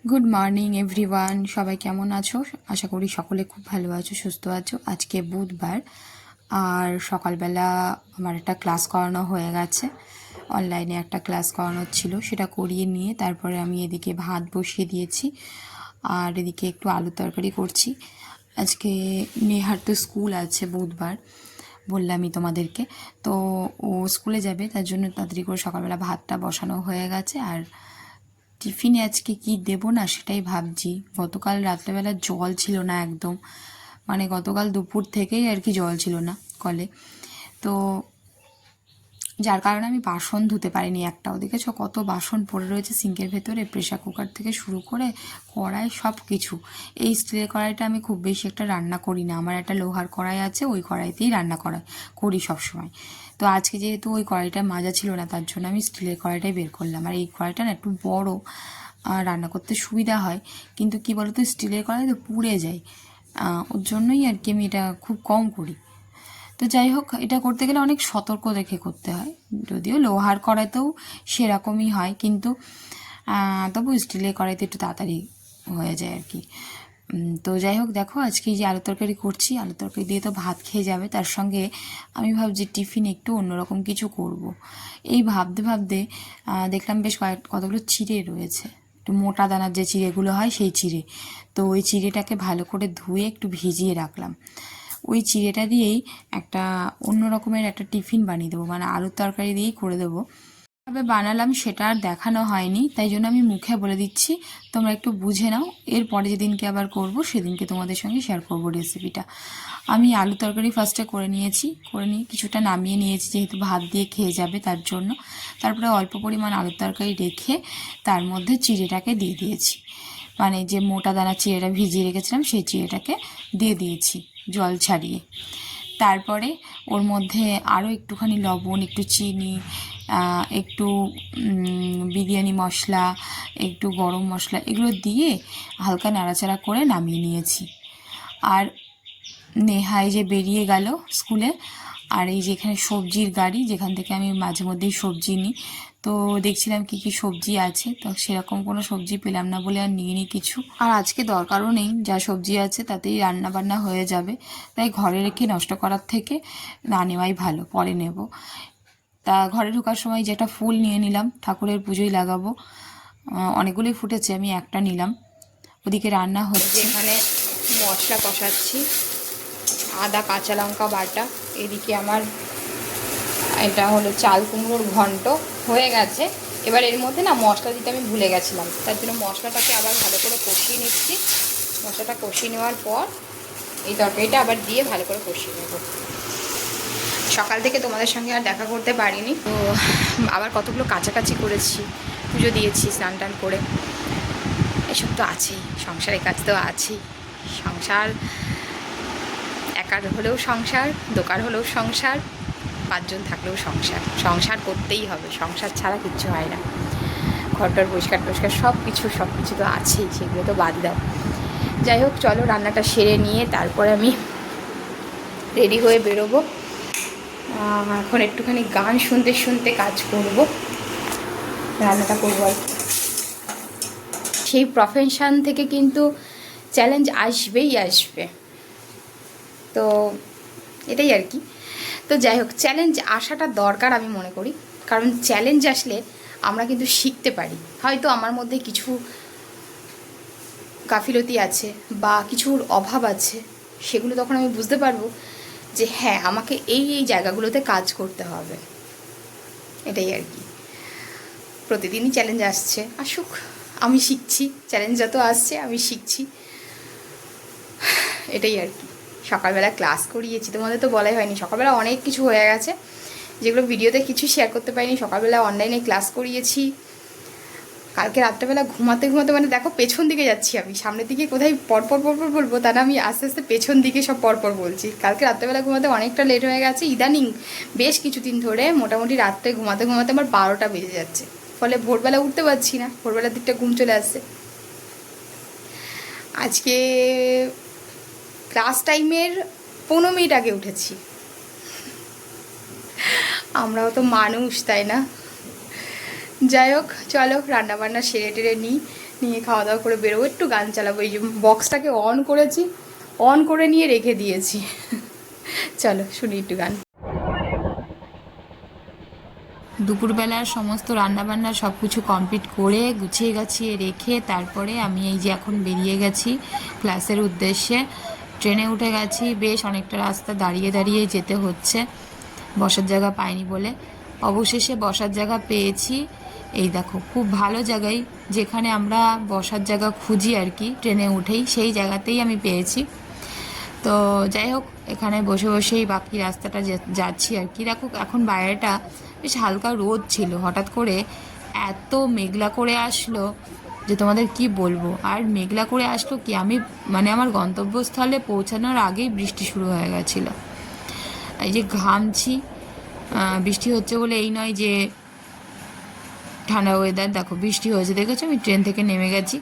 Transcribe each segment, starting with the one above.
Good morning everyone, সবাই কেমন আছো? আশা করি সকলে খুব ভালো আছো, সুস্থ আছো। আজকে বুধবার, আর সকালবেলা আমার একটা ক্লাস করানো হয়ে গেছে। অনলাইনে একটা ক্লাস করানো ছিল, সেটা করিয়ে নিয়ে তারপরে আমি এদিকে ভাত বসিয়ে দিয়েছি, আর এদিকে একটু আলু তরকারি করছি। আজকে নেহার তো স্কুল আছে বুধবার, বললামই তোমাদেরকে। তো ও স্কুলে যাবে, তার জন্য তাড়াতাড়ি করে সকালবেলা ভাতটা বসানো হয়ে গেছে। আর টিফিনে আজকে কি দেব না সেটাই ভাবছি। গতকাল রাত্রেবেলা জল ছিল না একদম, মানে গতকাল দুপুর থেকেই আর কি জল ছিল না কলে। তো যার কারণে আমি বাসন ধুতে পারিনি একটাও। দেখেছো কত বাসন পড়ে রয়েছে সিঙ্কের ভেতরে, প্রেশার কুকার থেকে শুরু করে কড়াই সব কিছু। এই স্টিলের কড়াইটা আমি খুব বেশি একটা রান্না করি না, আমার একটা লোহার কড়াই আছে, ওই কড়াইতেই রান্না করি সবসময়। তো আজকে যেহেতু ওই কড়াইটা মাজা ছিল না, তার জন্য আমি স্টিলের কড়াইটাই বের করলাম। আর এই কড়াইটা না একটু বড়, রান্না করতে সুবিধা হয়, কিন্তু কি বলতো স্টিলের কড়াই তো পুড়ে যায়, ওর জন্যই আর কি আমি এটা খুব কম করি। তো যাই হোক, এটা করতে গেলে অনেক সতর্ক দেখে করতে হয়, যদিও লোহার কড়াইতেও সেরকমই হয়, কিন্তু তবু স্টিলের কড়াইতে একটু তাড়াতাড়ি হয়ে যায় আর কি। তো যাই হোক, দেখো আজকে যে আলু তরকারি করছি, আলু তরকারি দিয়ে তো ভাত খেয়ে যাবে, তার সঙ্গে আমি ভাবছি টিফিন একটু অন্যরকম কিছু করব। এই ভাবতে ভাবতে দেখলাম বেশ কতগুলো চিড়ে রয়েছে, একটু মোটা দানার যে চিড়েগুলো হয় সেই চিড়ে। তো ওই চিড়েটাকে ভালো করে ধুয়ে একটু ভিজিয়ে রাখলাম। ওই চিড়েটা দিয়েই একটা অন্য রকমের একটা টিফিন বানিয়ে দেবো, মানে আলুর তরকারি দিয়েই করে দেবো। তবে বানালাম সেটা আর দেখানো হয়নি, তাই জন্য আমি মুখে বলে দিচ্ছি, তোমরা একটু বুঝে নাও। এরপরে যেদিনকে আবার করব সেদিনকে তোমাদের সঙ্গে শেয়ার করব রেসিপিটা। আমি আলু তরকারি ফার্স্টে করে নিয়েছি, করে নিয়ে কিছুটা নামিয়ে নিয়েছি, যেহেতু ভাত দিয়ে খেয়ে যাবে তার জন্য। তারপরে অল্প পরিমাণ আলুর তরকারি রেখে তার মধ্যে চিড়েটাকে দিয়ে দিয়েছি, মানে যে মোটা দানা চিড়েটা ভিজিয়ে রেখেছিলাম সেই চিড়েটাকে দিয়ে দিয়েছি জল ছাড়িয়ে। তারপরে ওর মধ্যে আরও একটুখানি লবণ, একটু চিনি, একটু বিরিয়ানি মশলা, একটু গরম মশলা, এগুলো দিয়ে হালকা নাড়াচাড়া করে নামিয়ে নিয়েছি। আর নেহাই যে বেরিয়ে গেল স্কুলে, আর এই যে এখানে সবজির গাড়ি, যেখান থেকে আমি মাঝে মধ্যেই সবজি নিই, তো দেখছিলাম কি কি সবজি আছে, তো সেরকম কোনো সবজি পেলাম না বলে আর নিয়ে নিই কিছু। আর আজকে দরকারও নেই, যা সবজি আছে তাতেই রান্না বান্না হয়ে যাবে, তাই ঘরে রেখে নষ্ট করার থেকে না নেওয়াই ভালো, পরে নেব। তা ঘরে ঢোকার সময় যে একটা ফুল নিয়ে নিলাম, ঠাকুরের পুজোয় লাগাবো। অনেকগুলোই ফুটেছে, আমি একটা নিলাম। ওদিকে রান্না হচ্ছে, এখানে মশলা কষাচ্ছি, আদা কাঁচা লঙ্কা বাটা। এদিকে আমার এটা হলো চাল কুমড়োর ঘন্ট হয়ে গেছে। এবার এর মধ্যে না মশলা দিতে আমি ভুলে গেছিলাম, তার জন্য মশলাটাকে আবার ভালো করে কষিয়ে নিচ্ছি। মশলাটা কষিয়ে নেওয়ার পর এই তরকারিটা আবার দিয়ে ভালো করে কষিয়ে নেব। সকাল থেকে তোমাদের সঙ্গে আর দেখা করতে পারিনি, তো আবার কতগুলো কাছাকাছি করেছি, পুজো দিয়েছি স্নান টান করে। এসব তো আছেই, সংসারের কাজ তো আছেই। সংসার একার হলেও সংসার, দোকান হলেও সংসার, পাঁচজন থাকলেও সংসার। সংসার করতেই হবে, সংসার ছাড়া কিচ্ছু হয় না। ঘরটার পরিষ্কার টরিষ্কার সব কিছু তো আছেই, সেগুলো তো বাদ দাও। যাই হোক, চলো রান্নাটা সেরে নিয়ে তারপরে আমি রেডি হয়ে বেরোবো। এখন একটুখানি গান শুনতে শুনতে কাজ করব, রান্নাটা করবো আর সেই প্রফেশন থেকে কিন্তু চ্যালেঞ্জ আসবেই আসবে, তো এটাই আর কি। তো যাই হোক, চ্যালেঞ্জ আসাটা দরকার আমি মনে করি, কারণ চ্যালেঞ্জ আসলে আমরা কিন্তু শিখতে পারি। হয়তো আমার মধ্যে কিছু গাফিলতি আছে বা কিছুর অভাব আছে, সেগুলো তখন আমি বুঝতে পারবো যে হ্যাঁ, আমাকে এই এই জায়গাগুলোতে কাজ করতে হবে। এটাই আর কি। প্রতিদিনই চ্যালেঞ্জ আসছে, আসুক, আমি শিখছি। চ্যালেঞ্জ যত আসছে আমি শিখছি, এটাই আর কি। সকালবেলা ক্লাস করিয়েছি, তোমাদের তো বলাই হয়নি। সকালবেলা অনেক কিছু হয়ে গেছে, যেগুলো ভিডিওতে কিছু শেয়ার করতে পারিনি। সকালবেলা অনলাইনে ক্লাস করিয়েছি। কালকে রাত্রেবেলা ঘুমাতে ঘুমাতে, মানে দেখো পেছন দিকে যাচ্ছি আমি, সামনের দিকে কোথায় পরপর পরপর বলবো তা না, আমি আস্তে আস্তে পেছন দিকে সব পরপর বলছি। কালকে রাত্রেবেলা ঘুমাতে অনেকটা লেট হয়ে গেছে। ইদানিং বেশ কিছুদিন ধরে মোটামুটি রাত্রে ঘুমাতে ঘুমাতে আমার 12টা বেজে যাচ্ছে, ফলে ভোরবেলা উঠতে পারছি না, ভোরবেলার দিকটা ঘুম চলে আসছে। আজকে ক্লাস টাইমের 15 মিনিট আগে উঠেছি। আমরাও তো মানুষ, তাই না? যাই হোক, চলো রান্নাবান্না সেরে টেরে নিই, নিয়ে খাওয়া দাওয়া করে বেরোবো, একটু গান চালাবো। এই যে বক্সটাকে অন করেছি, অন করে নিয়ে রেখে দিয়েছি। চলো শুনি একটু গান। দুপুরবেলার সমস্ত রান্নাবান্না সব কিছু কমপ্লিট করে গুছিয়ে গাছিয়ে রেখে তারপরে আমি এই যে এখন বেরিয়ে গেছি ক্লাসের উদ্দেশ্যে। ট্রেনে উঠে গেছি, বেশ অনেকটা রাস্তা দাঁড়িয়ে দাঁড়িয়ে যেতে হচ্ছে, বসার জায়গা পাইনি বলে। অবশেষে বসার জায়গা পেয়েছি। এই দেখো, খুব ভালো জায়গায়, যেখানে আমরা বসার জায়গা খুঁজি আর কি ট্রেনে উঠেই, সেই জায়গাতেই আমি পেয়েছি। তো যাই হোক, এখানে বসে বসেই বাকি রাস্তাটা যাচ্ছি আর কি। দেখো এখন বাইরেটা বেশ হালকা রোদ ছিল, হঠাৎ করে এত মেঘলা করে আসলো যে তোমাদের কি বলবো। আর মেঘলা করে আসলো কি, আমি মানে আমার গন্তব্যস্থলে পৌঁছানোর আগেই বৃষ্টি শুরু হয়ে গেছিলো। এই যে ঘামছি, বৃষ্টি হচ্ছে বলে এই নয় যে ঠান্ডা ওয়েদার। দেখো বৃষ্টি হয়েছে, দেখেছো আমি ট্রেন থেকে নেমে গেছি,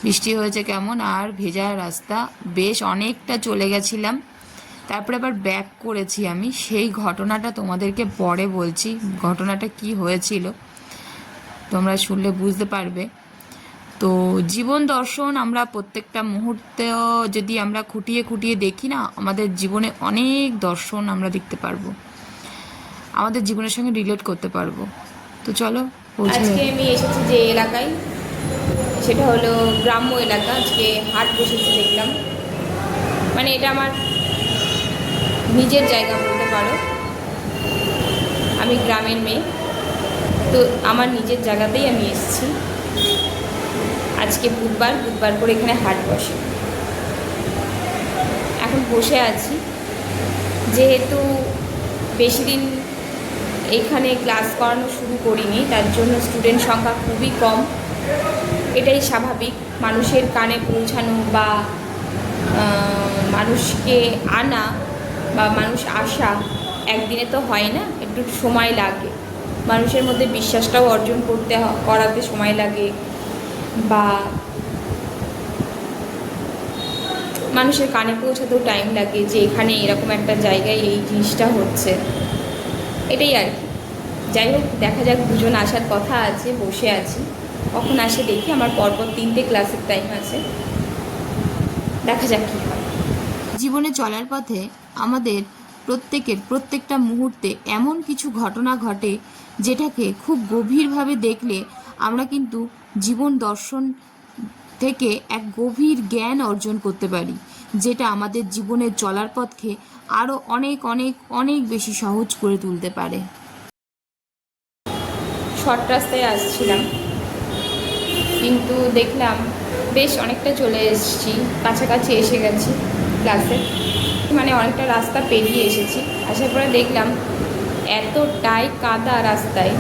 বৃষ্টি হয়েছে কেমন, আর ভেজা রাস্তা, বেশ অনেকটা চলে গেছিলাম। তারপরে আবার ব্যাক করেছি আমি, সেই ঘটনাটা তোমাদেরকে পরে বলছি, ঘটনাটা কি হয়েছিল তোমরা শুনলে বুঝতে পারবে। তো জীবন দর্শন আমরা প্রত্যেকটা মুহূর্তে যদি আমরা খুঁটিয়ে খুঁটিয়ে দেখি না, আমাদের জীবনে অনেক দর্শন আমরা দেখতে পারবো, আমাদের জীবনের সঙ্গে রিলেট করতে পারবো। তো চলো, আজকে আমি এসেছি যে এলাকায়, সেটা হলো গ্রাম্য এলাকা। আজকে হাট বসেছে দেখলাম, মানে এটা আমার নিজের জায়গা বলতে পারো। আমি গ্রামের মেয়ে, তো আমার নিজের জায়গাতেই আমি এসেছি। আজকে বুধবার, বুধবার করে এখানে হাট বসে। এখন বসে আছি, যেহেতু বেশি দিন এখানে ক্লাস করানো শুরু করিনি, তার জন্য স্টুডেন্ট সংখ্যা খুবই কম। এটাই স্বাভাবিক, মানুষের কানে পৌঁছানো বা মানুষকে আনা বা মানুষ আসা একদিনে তো হয় না, একটু সময় লাগে। মানুষের মধ্যে বিশ্বাসটাও অর্জন করাতে সময় লাগে, বা মানুষের কানে পৌঁছাতেও টাইম লাগে যে এখানে এরকম একটা জায়গায় এই জিনিসটা হচ্ছে, এটাই আর কি। যাই হোক, দেখা যাক, দুজন আসার কথা আছে, বসে আছি, কখন আসে দেখি। আমার পরপর 3টে ক্লাসের টাইম আছে, দেখা যাক কী হয়। জীবনে চলার পথে আমাদের প্রত্যেকের প্রত্যেকটা মুহূর্তে এমন কিছু ঘটনা ঘটে যেটাকে খুব গভীরভাবে দেখলে আমরা কিন্তু জীবন দর্শন থেকে এক গভীর জ্ঞান অর্জন করতে পারি, যেটা আমাদের জীবনের চলার পথকে আরও অনেক অনেক অনেক বেশি সহজ করে তুলতে পারে। শর্ট রাস্তায় আসছিলাম, কিন্তু দেখলাম বেশ অনেকটা চলে এসেছি, কাছাকাছি এসে গেছি ক্লাসে, মানে অনেকটা রাস্তা পেরিয়ে এসেছি। আসার পরে দেখলাম এতটাই কাদা রাস্তায়,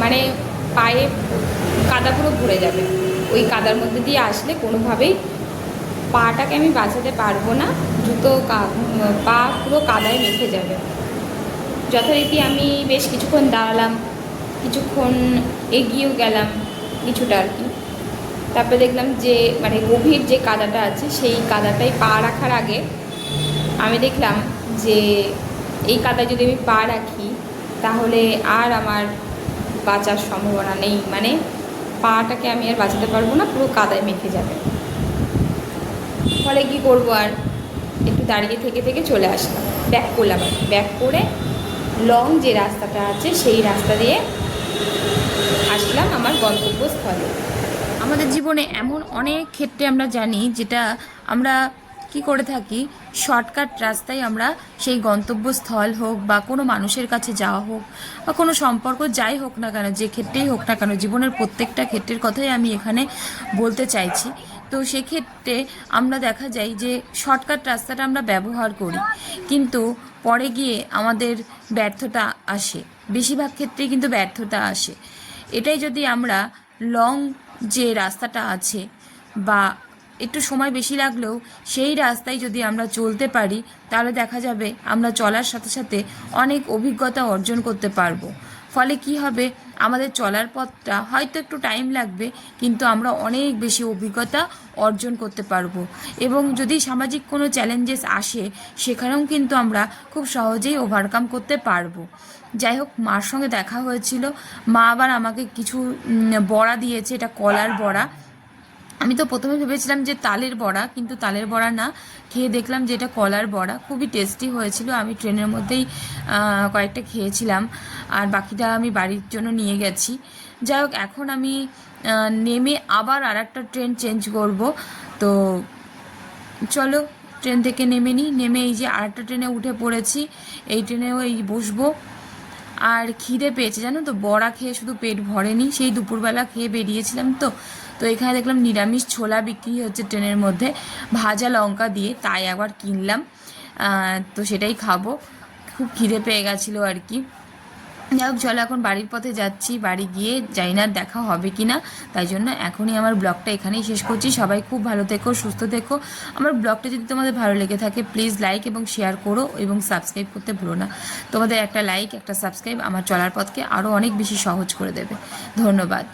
মানে পায়ে কাদা পুরো ভরে যাবে। ওই কাদার মধ্যে দিয়ে আসলে কোনোভাবেই পাটাকে আমি বাঁচাতে পারবো না, জুতো পা পুরো কাদায় মেখে যাবে। যথারীতি আমি বেশ কিছুক্ষণ দাঁড়ালাম, কিছুক্ষণ এগিয়েও গেলাম কিছুটা আর কি। তারপরে দেখলাম যে মানে গভীর যে কাদাটা আছে, সেই কাদাটায় পা রাখার আগে আমি দেখলাম যে এই কাদায় যদি আমি পা রাখি তাহলে আর আমার বাঁচার সম্ভাবনা নেই, মানে পাটাকে আমি আর বাঁচাতে পারবো না, পুরো কাদায় মেখে যাবে। ফলে কী করবো, আর একটু দাঁড়িয়ে থেকে থেকে চলে আসলাম, ব্যাক করলাম। ব্যাক করে লং যে রাস্তাটা আছে সেই রাস্তা দিয়ে আসলাম আমার গন্তব্যস্থলে। আমাদের জীবনে এমন অনেক ক্ষেত্রে আমরা জানি যেটা আমরা কি করে থাকি, শর্টকাট রাস্তায় আমরা সেই গন্তব্যস্থল হোক বা কোনো মানুষের কাছে যাওয়া হোক বা কোনো সম্পর্ক যাই হোক না কেন, যে ক্ষেত্রেই হোক না কেন, জীবনের প্রত্যেকটা ক্ষেত্রের কথাই আমি এখানে বলতে চাইছি। তো সেক্ষেত্রে আমরা দেখা যায় যে শর্টকাট রাস্তাটা আমরা ব্যবহার করি, কিন্তু পরে গিয়ে আমাদের ব্যর্থতা আসে, বেশিরভাগ ক্ষেত্রেই কিন্তু ব্যর্থতা আসে। এটাই যদি আমরা লং যে রাস্তাটা আছে বা একটু সময় বেশি লাগলেও সেই রাস্তায় যদি আমরা চলতে পারি, তাহলে দেখা যাবে আমরা চলার সাথে সাথে অনেক অভিজ্ঞতা অর্জন করতে পারবো। ফলে কি হবে, আমাদের চলার পথটা হয়তো একটু টাইম লাগবে, কিন্তু আমরা অনেক বেশি অভিজ্ঞতা অর্জন করতে পারবো। এবং যদি সামাজিক কোনো চ্যালেঞ্জেস আসে, সেখানেও কিন্তু আমরা খুব সহজেই ওভারকাম করতে পারবো। যাই হোক, মার সঙ্গে দেখা হয়েছিল। মা আবার আমাকে কিছু বড়া দিয়েছে, এটা কলার বড়া। আমি তো প্রথমে ভেবেছিলাম যে তালের বড়া, কিন্তু তালের বড়া না, খেয়ে দেখলাম যে এটা কলার বড়া। খুবই টেস্টি হয়েছিল। আমি ট্রেনের মধ্যেই কয়েকটা খেয়েছিলাম, আর বাকিটা আমি বাড়ির জন্য নিয়ে গেছি। যাই হোক, এখন আমি নেমে আবার আর একটা ট্রেন চেঞ্জ করব। তো চলো ট্রেন থেকে নেমে নিই। নেমে এই যে আরেকটা ট্রেনে উঠে পড়েছি, এই ট্রেনেও এই বসবো। আর খিদে পেয়েছে জানো তো, বড়া খেয়ে শুধু পেট ভরেনি, সেই দুপুরবেলা খেয়ে বেরিয়েছিলাম। তো তো এখানে দেখলাম নিরামিষ ছোলা বিক্রি হচ্ছে ট্রেনের মধ্যে, ভাজা লঙ্কা দিয়ে, তাই আবার কিনলাম। তো সেটাই খাবো। খুব খিদে পেয়ে গেছিলো আর কি। যাই হোক, চলো এখন বাড়ির পথে যাচ্ছি। বাড়ি গিয়ে জানি না দেখা হবে কি না, তাই জন্য এখনই আমার ব্লগটা এখানেই শেষ করছি। সবাই খুব ভালো থেকো, সুস্থ থেকো। আমার ব্লগটা যদি তোমাদের ভালো লেগে থাকে, প্লিজ লাইক এবং শেয়ার করো এবং সাবস্ক্রাইব করতে ভুলো না। তোমাদের একটা লাইক, একটা সাবস্ক্রাইব আমার চলার পথকে আরও অনেক বেশি সহজ করে দেবে। ধন্যবাদ।